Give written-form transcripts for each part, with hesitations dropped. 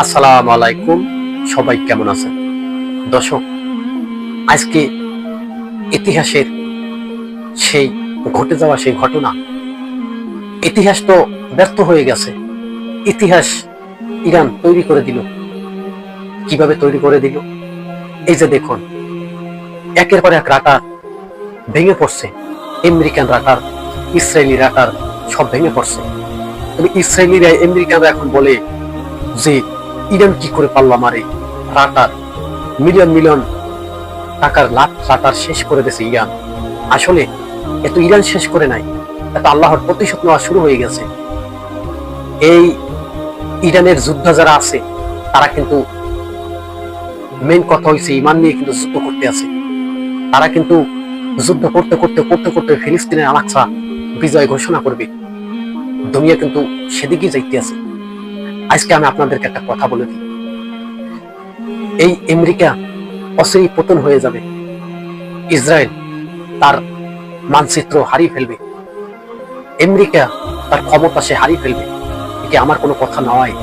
আসসালামু আলাইকুম। সবাই কেমন আছেন? দর্শক, আজকে ইতিহাসের সেই ঘটে যাওয়া সেই ঘটনা, ইতিহাস তো ব্যর্থ হয়ে গেছে। ইতিহাস ইরান তৈরি করে দিল। কিভাবে তৈরি করে দিল? এই যে দেখুন, একের পর এক রাটার ভেঙে পড়ছে। আমেরিকান রাটার, ইসরায়েলি রাটার সব ভেঙে পড়ছে। তবে ইসরায়েলিরা আমেরিকানরা এখন বলে যে ইরান কি করে পারলো আমার এই রাটার, মিলিয়ন মিলিয়ন টাকার লাখ রাটার শেষ করে দিয়েছে ইরান। আসলে এত ইরান শেষ করে নাই, এত আল্লাহর প্রতিশোধ নেওয়া শুরু হয়ে গেছে। এই ইরানের যোদ্ধা যারা আছে তারা কিন্তু মেইন কথা হয়েছে ইমান নিয়ে কিন্তু যুদ্ধ করতে আছে। তারা কিন্তু যুদ্ধ করতে করতে করতে করতে ফিলিস্তিনের আলাক্সা বিজয় ঘোষণা করবে। দুনিয়া কিন্তু সেদিকে যাইতে আছে। আজকে আমি আপনাদেরকে একটা কথা বলে দিই, এই আমেরিকা অচিরেই পতন হয়ে যাবে। ইসরায়েল তার মানচিত্র হারিয়ে ফেলবে। আমেরিকা তার ক্ষমতা সে হারিয়ে ফেলবে। এটি আমার কোনো কথা নয়।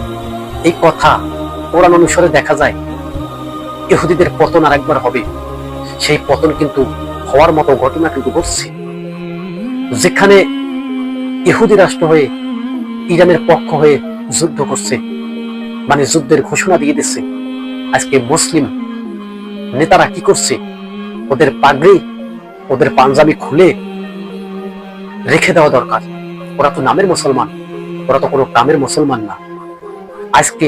এই কথা কোরআন অনুসারে দেখা যায় ইহুদিদের পতন আর একবার হবে। সেই পতন কিন্তু হওয়ার মতো ঘটনা কিন্তু ঘটছে। যেখানে ইহুদি রাষ্ট্র হয়ে ইরানের পক্ষ হয়ে যুদ্ধ করছে, মানে যুদ্ধের ঘোষণা দিয়ে দিচ্ছে, আজকে মুসলিম নেতারা কি করছে? ওদের পাগড়ি, ওদের পাঞ্জাবি খুলে রেখে দেওয়া দরকার। ওরা তো নামের মুসলমান, ওরা তো কোনো কামের মুসলমান না। আজকে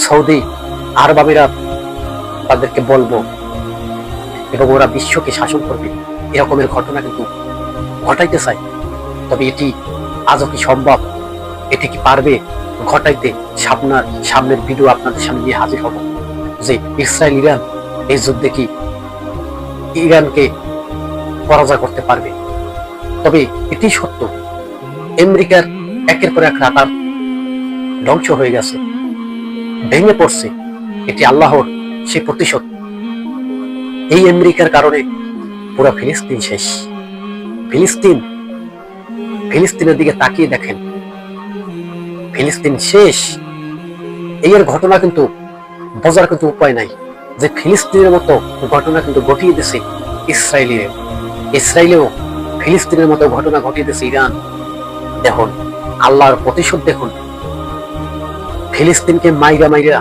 সৌদি আরব আমিরাত তাদেরকে বলবো এবং ওরা বিশ্বকে শাসন করবে, এরকমের ঘটনা কিন্তু ঘটাইতে চায়। তবে এটি আজও কি সম্ভব? এটি কি পারবে ঘটাইতে? সামনের ভিডিও আপনাদের সামনে নিয়ে হাজির হব যে ইসরায়েল ইরান এই যুদ্ধে কি ইরানকে পরাজয় করতে পারবে। তবে এটি সত্য, আমেরিকার একের পর এক রাটার ধ্বংস হয়ে গেছে, ভেঙে পড়ছে। এটি আল্লাহর সেই প্রতিশোধ। এই আমেরিকার কারণে পুরো ফিলিস্তিন শেষ। ফিলিস্তিনের দিকে তাকিয়ে দেখেন, ফিলিস্তিন শেষ। এর ঘটনা কিন্তু বোঝার কিন্তু উপায় নাই যে ফিলিস্তিনের মতো ঘটনা কিন্তু ঘটিয়ে দিছে ইসরায়েলেও ফিলিস্তিনের মতো ঘটনা ঘটিয়ে দিছে ইরান। দেখুন আল্লাহর প্রতিশোধ দেখুন। ফিলিস্তিনকে মাইরা মাইরা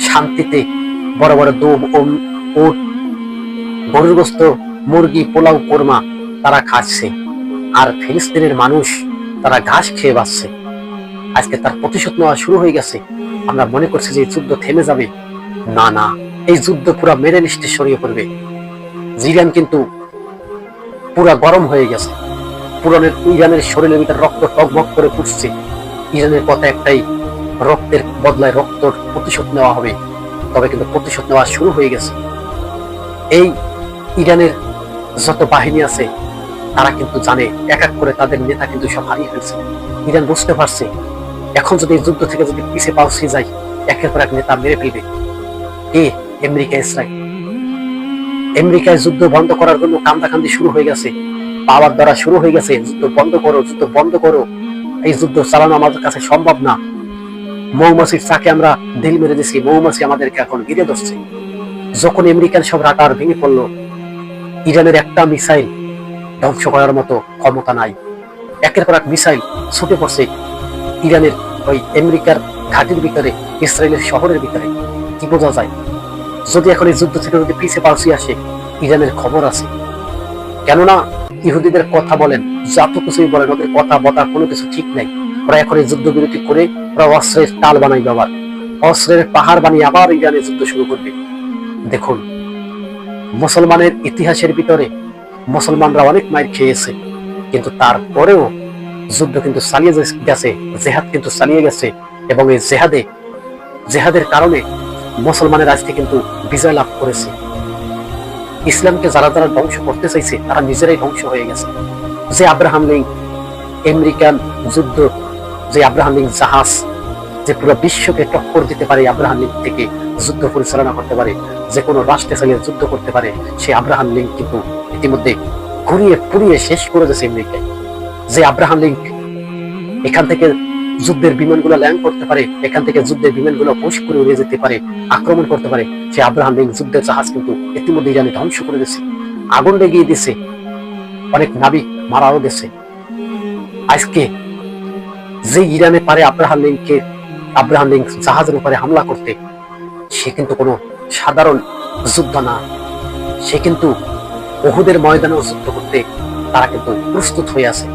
শান্তিতে বড় বড় দুধ, উট, গরুর গোস্ত, মুরগি, পোলাও, কোরমা তারা খাচ্ছে, আর ফিলিস্তিনের মানুষ তারা ঘাস খেয়ে বাঁচছে। আজকে তার প্রতিশোধ নেওয়া শুরু হয়ে গেছে। আমরা মনে করছি যে যুদ্ধ থেমে যাবে। না না, এই যুদ্ধ পুরা মেরে নিষ্ঠে ছড়িয়ে পড়বে। ইরান কিন্তু পুরা গরম হয়ে গেছে। ইরানের শরীরের ভিতরে রক্ত টকবক করে ফুটছে। ইরানের কথা একটাই, রক্তের বদলায় রক্তর প্রতিশোধ নেওয়া হবে। তবে কিন্তু প্রতিশোধ নেওয়া শুরু হয়ে গেছে। এই ইরানের যত বাহিনী আছে তারা কিন্তু জানে এক এক করে তাদের নেতা কিন্তু সব হারিয়ে ফেলছে। ইরান বুঝতে পারছে এখন যদি এই যুদ্ধ থেকে যদি পিছিয়ে পাওয়া যায়, একের পর এক নেতা মেরে ফেলবে। কে? America, Israel. আমেরিকায় যুদ্ধ বন্ধ করার জন্য কান্দাকান্দি শুরু হয়ে গেছে, পাওয়ার দ্বারা শুরু হয়ে গেছে, যুদ্ধ বন্ধ করো, যুদ্ধ বন্ধ করো। এই যুদ্ধ চালানো আমাদের কাছে সম্ভব না। মৌমাছির চাকে আমরা ঢিল মেরে দিচ্ছি, মৌমাছি আমাদেরকে এখন ঘিরে ধরছে। যখন আমেরিকান সব রাটার ভেঙে পড়লো, ইরানের একটা মিসাইল ধ্বংস করার মতো ক্ষমতা নাই। একের পর এক মিসাইল ছুটে পড়ছে ইরানের ওই আমেরিকার ঘাটির ভিতরে, ইসরায়েলের শহরের ভিতরে। কি বোঝা যায়? যদি এখন এই যুদ্ধ থেকে যদি পিছিয়ে পাওয়া আসে, ইরানের খবর আছে। কেননা ইহুদিদের কথা বলেন, যত কিছুই বলেন, ওদের কথা বতা কোনো কিছু ঠিক নাই। ওরা এখন এই যুদ্ধ বিরতি করে ওরা অস্ত্রের টাল বানাইবে, আবার অস্ত্রের পাহাড় বানিয়ে আবার ইরানের যুদ্ধ শুরু করবে। দেখুন, মুসলমানের ইতিহাসের ভিতরে মুসলমানরা অনেক মাইর খেয়েছে, কিন্তু তারপরেও যুদ্ধ কিন্তু চালিয়ে গেছে, জেহাদ কিন্তু চালিয়ে গেছে। এবং এই জেহাদের কারণে মুসলমানের আজকে কিন্তু বিজয় লাভ করেছে। ইসলামকে যারা যারা ধ্বংস করতে চাইছে তারা নিজেরাই ধ্বংস হয়ে গেছে। যে আব্রাহাম লিঙ্ক আমেরিকান যুদ্ধ, যে আব্রাহাম লিঙ্ক জাহাজ, যে পুরো বিশ্বকে টক্কর দিতে পারে, আব্রাহাম লিঙ্ক থেকে যুদ্ধ পরিচালনা করতে পারে, যে কোনো রাষ্ট্রে চালিয়ে যুদ্ধ করতে পারে, সেই আব্রাহাম লিঙ্ক কিন্তু ইতিমধ্যে ঘুরিয়ে পুড়িয়ে শেষ করে দিয়েছে আমেরিকায়। যে আব্রাহাম লিঙ্ক এখান থেকে যুদ্ধের বিমানগুলো ল্যান্ড করতে পারে, এখান থেকে যুদ্ধের বিমানগুলো পুশ করে উড়ে যেতে পারে, আক্রমণ করতে পারে, সে আব্রাহাম লিঙ্কন যুদ্ধের জাহাজ কিন্তু ইতিমধ্যে ইরানে ধ্বংস করে দিয়েছে, আগুন লেগিয়ে দিছে, অনেক নাবিক মারাও গেছে। আজকে যে ইরানে পারে আব্রাহাম লিঙ্কন জাহাজের উপরে হামলা করতে, সে কিন্তু কোনো সাধারণ যোদ্ধা না, সে কিন্তু উহুদের ময়দানেও যুদ্ধ করতে তারা কিন্তু প্রস্তুত হয়ে আছে।